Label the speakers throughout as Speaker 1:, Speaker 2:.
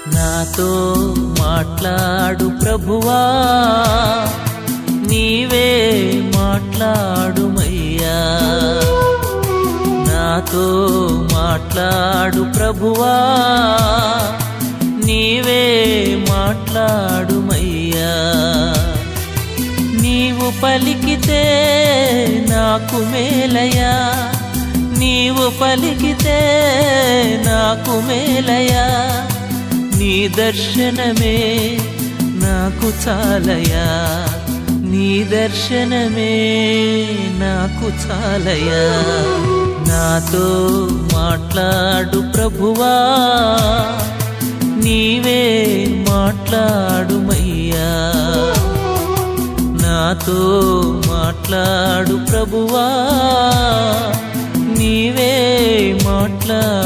Speaker 1: నాతో మాట్లాడు ప్రభువా, నీవే మాట్లాడుమయ్యా. నాతో మాట్లాడు ప్రభువా, నీవే మాట్లాడుమయ్యా. నీవు పలికితే నాకు మేలయా, నీవు పలికితే నాకు మేలయా. నీ దర్శనమే నాకు చాలయా, నీ దర్శనమే నాకు చాలయా. నాతో మాట్లాడు ప్రభువా, నీవే మాట్లాడుమయ్యా. నాతో మాట్లాడు ప్రభువా, నీవే మాట్లాడుమయ్యా.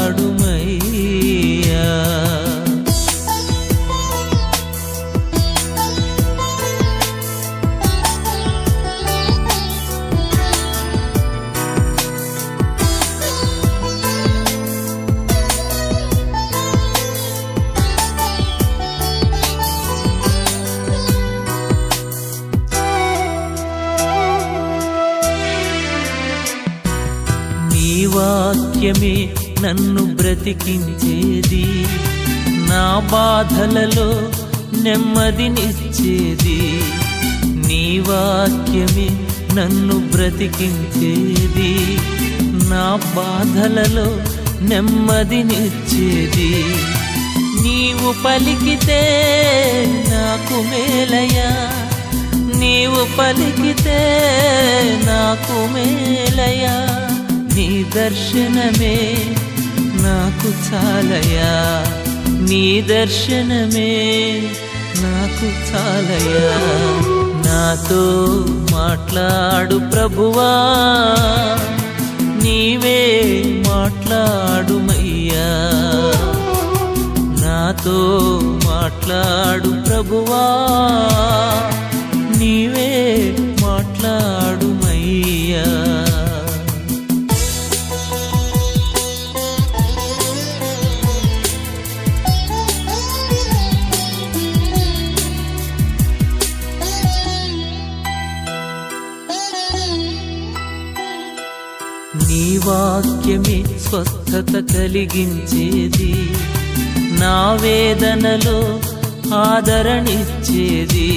Speaker 1: నీ వాక్యమే నన్ను బ్రతికించేది, నా బాధలలో నెమ్మదినిచ్చేది. నీ వాక్యమే నన్ను బ్రతికించేది, నా బాధలలో నెమ్మదినిచ్చేది. నీవు పలికితే నాకు మేలయా, నీవు పలికితే నాకు మేలయా. నీ దర్శనమే నాకు చాలయా, నీ దర్శనమే నాకు చాలయా. నాతో మాట్లాడు ప్రభువా, నీవే మాట్లాడుమయ్యా. నాతో మాట్లాడు ప్రభువా, నీవే మాట్లాడుమయ్యా. నీ వాక్యమే స్వస్థత కలిగించేది, నా వేదనలో ఆదరణిచ్చేది.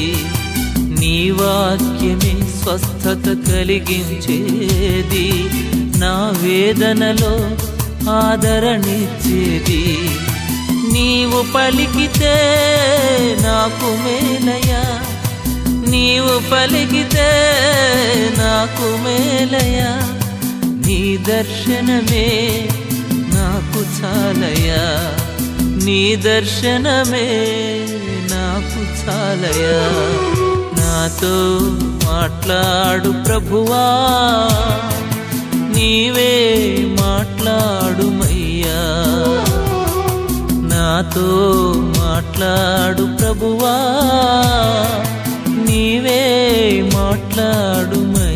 Speaker 1: నీ వాక్యమే స్వస్థత కలిగించేది, నా వేదనలో ఆదరణిచ్చేది. నీవు పలికితే నాకు మేలయా, నీవు పలికితే నాకు మేలయా. నీ దర్శనమే నాకు చాలయా, నీ దర్శనమే నాకు చాలయా. నాతో మాట్లాడు ప్రభువా, నీవే మాట్లాడుమయ్యా. నాతో మాట్లాడు ప్రభువా, నీవే మాట్లాడుమయ్యా.